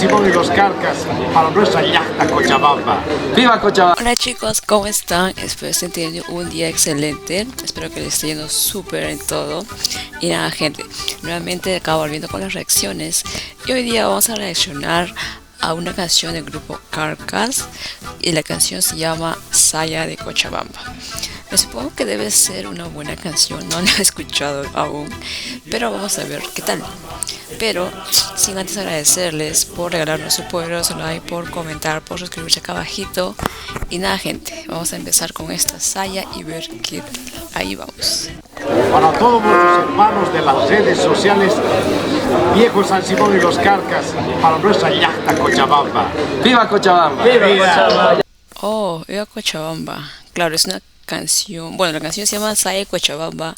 Simón y los Carcas para nuestra yacta Cochabamba. ¡Viva Cochabamba! Hola chicos, ¿cómo están? Espero estén teniendo un día excelente. Espero que les esté yendo súper en todo. Y nada, gente, nuevamente acabo volviendo con las reacciones. Y hoy día vamos a reaccionar a una canción del grupo Carcas. Y la canción se llama Saya de Cochabamba. Me supongo que debe ser una buena canción, no la he escuchado aún, pero vamos a ver qué tal. Pero sin antes agradecerles por regalarnos su poderoso like, por comentar, por suscribirse acá abajito. Y nada, gente, vamos a empezar con esta Saya y ver qué tal. Ahí vamos. Para todos nuestros hermanos de las redes sociales, viejo San Simón y los Carcas para nuestra yacta Cochabamba. ¡Viva Cochabamba! ¡Viva Cochabamba! Oh, viva Cochabamba. Claro, es una canción, bueno, la canción se llama Saya de Cochabamba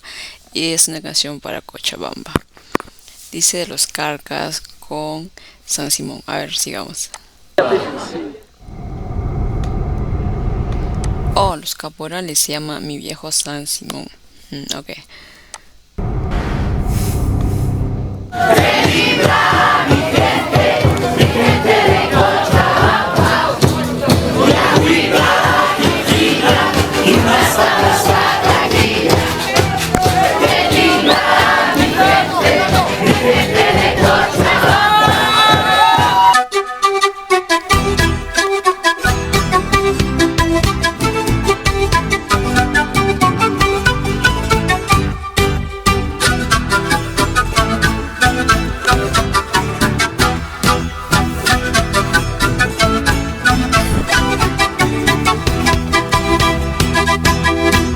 y es una canción para Cochabamba. Dice de los Carcas con San Simón. A ver, sigamos. Oh, los caporales se llama Mi Viejo San Simón. Ok.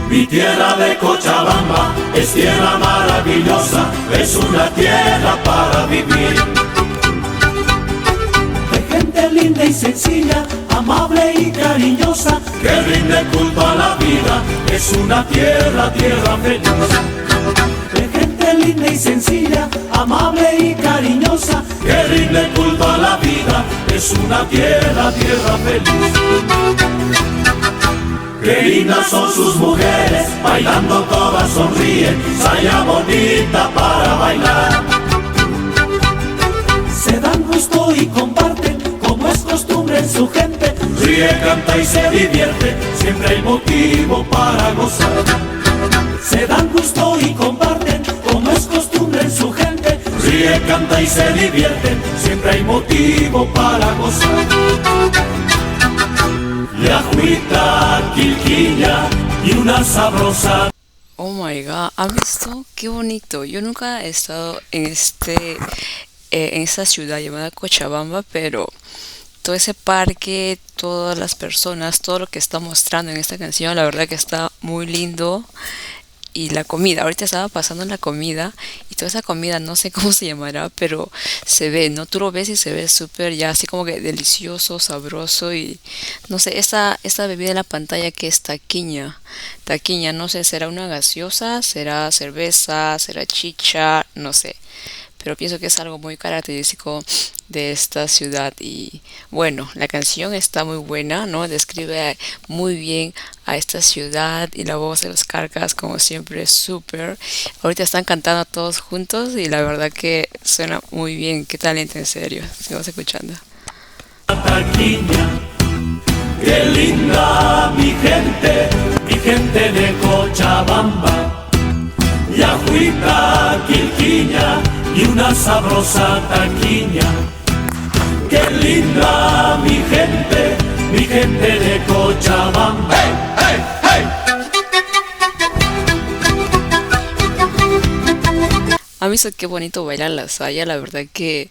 Mi tierra de Cochabamba es tierra maravillosa, es una tierra para vivir. De gente linda y sencilla, amable y cariñosa, que rinde culto a la vida, es una tierra, tierra feliz. De gente linda y sencilla, amable y cariñosa, que rinde culto a la vida, es una tierra, tierra feliz. Qué lindas son sus mujeres, bailando todas sonríen, saya bonita para bailar. Se dan gusto y comparten, como es costumbre en su gente, ríe, canta y se divierte, siempre hay motivo para gozar. Se dan gusto y comparten, como es costumbre en su gente, ríe, canta y se divierte, siempre hay motivo para gozar. Yacuita, quilquilla y una sabrosa. Oh my god, ¿han visto? Qué bonito. Yo nunca he estado en en esta ciudad llamada Cochabamba, pero todo ese parque, todas las personas, todo lo que está mostrando en esta canción, la verdad que está muy lindo. Y la comida, ahorita estaba pasando la comida y toda esa comida no sé cómo se llamará, pero se ve, ¿no? Tú lo ves y se ve súper ya así como que delicioso, sabroso y no sé, esta bebida en la pantalla que es taquiña, no sé, será una gaseosa, será cerveza, será chicha, no sé. Pero pienso que es algo muy característico de esta ciudad y bueno, la canción está muy buena, ¿no? Describe muy bien a esta ciudad y la voz de los Carcas como siempre es súper. Ahorita están cantando todos juntos y la verdad que suena muy bien. Qué talento, en serio. Sigamos escuchando. Taquiña, qué linda mi gente de Cochabamba. Yacuita, quilquiña y una sabrosa taquiña. Qué linda mi gente de Cochabamba. ¡Hey, hey, hey! ¿Han visto qué bonito bailar la saya? La verdad que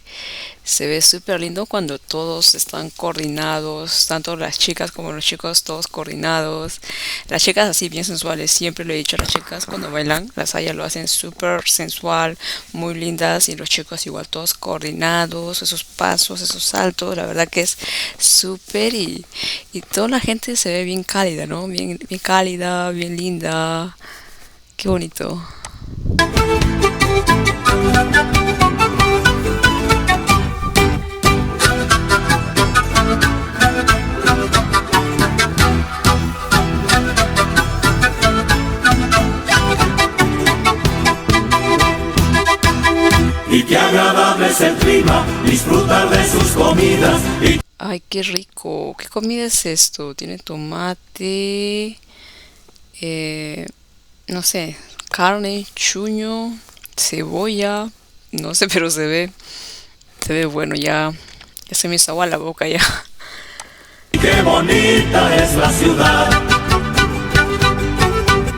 se ve súper lindo cuando todos están coordinados, tanto las chicas como los chicos, todos coordinados. Las chicas así bien sensuales, siempre lo he dicho, las chicas cuando bailan la saya lo hacen súper sensual, muy lindas, y los chicos igual todos coordinados, esos pasos, esos saltos, la verdad que es súper y toda la gente se ve bien cálida, ¿no? Bien cálida, bien linda, qué bonito. Y qué agradable es el clima, disfrutar de sus comidas y Ay, qué rico. ¿Qué comida es esto? Tiene tomate, no sé, carne, chuño, cebolla, no sé, pero se ve bueno, ya se me hizo agua la boca ya. qué bonita es la ciudad.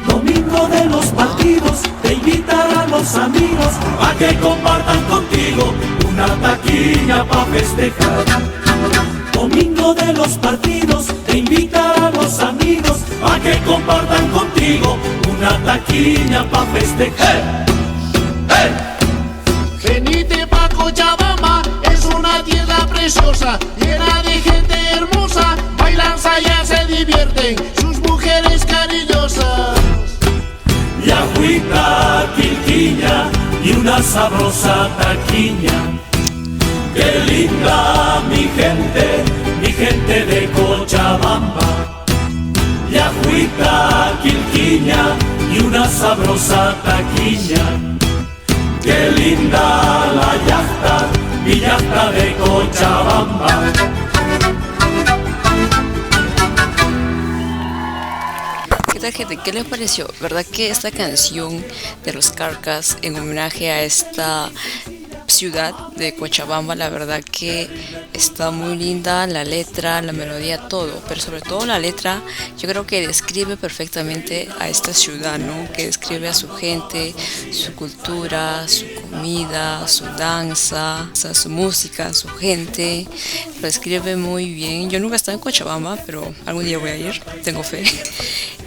Domingo de los partidos, te invitarán los amigos a que compartan contigo una taquilla pa' festejar. Domingo de los partidos, te invitarán los amigos a que compartan contigo una taquilla pa' festejar. ¡Hey! Venite pa' Cochabamba, es una tierra preciosa, llena de gente hermosa, bailan, ya se divierten, sus mujeres cariñosas. Y agüita, quilquilla y una sabrosa taquiña. Qué linda mi gente de Cochabamba. Y agüita, quilquiña y una sabrosa taquiña. Qué linda la yachta, mi yachta de Cochabamba. ¿Qué tal, gente? ¿Qué les pareció? ¿Verdad que esta canción de los Carcas en homenaje a esta ciudad de Cochabamba, la verdad que está muy linda, la letra, la melodía, todo, pero sobre todo la letra, yo creo que describe perfectamente a esta ciudad, ¿no? Que describe a su gente, su cultura, su comida, su danza, o sea, su música, su gente, lo describe muy bien. Yo nunca he estado en Cochabamba, pero algún día voy a ir, tengo fe.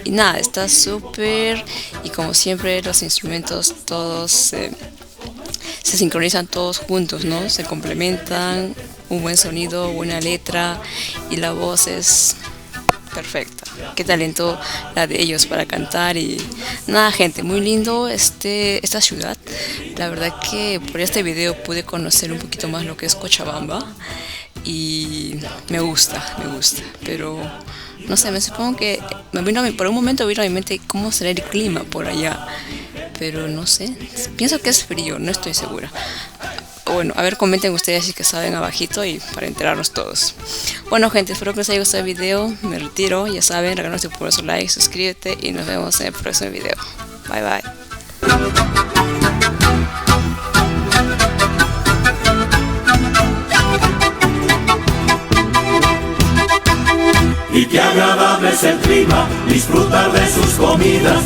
Y nada, está súper, y como siempre los instrumentos todos se sincronizan todos juntos, ¿no? Se complementan, un buen sonido, buena letra y la voz es perfecta. Qué talento la de ellos para cantar y nada, gente, muy lindo esta ciudad. La verdad que por este video pude conocer un poquito más lo que es Cochabamba y me gusta, pero no sé, me supongo que por un momento vino a mi mente cómo será el clima por allá. Pero no sé, pienso que es frío, no estoy segura. Bueno, a ver, comenten ustedes si que saben abajito y para enterarnos todos. Bueno, gente, espero que les haya gustado el video. Me retiro, ya saben, regálanos tu poderoso like, suscríbete y nos vemos en el próximo video. Bye, bye. Y qué agradable es el clima, disfrutar de sus comidas.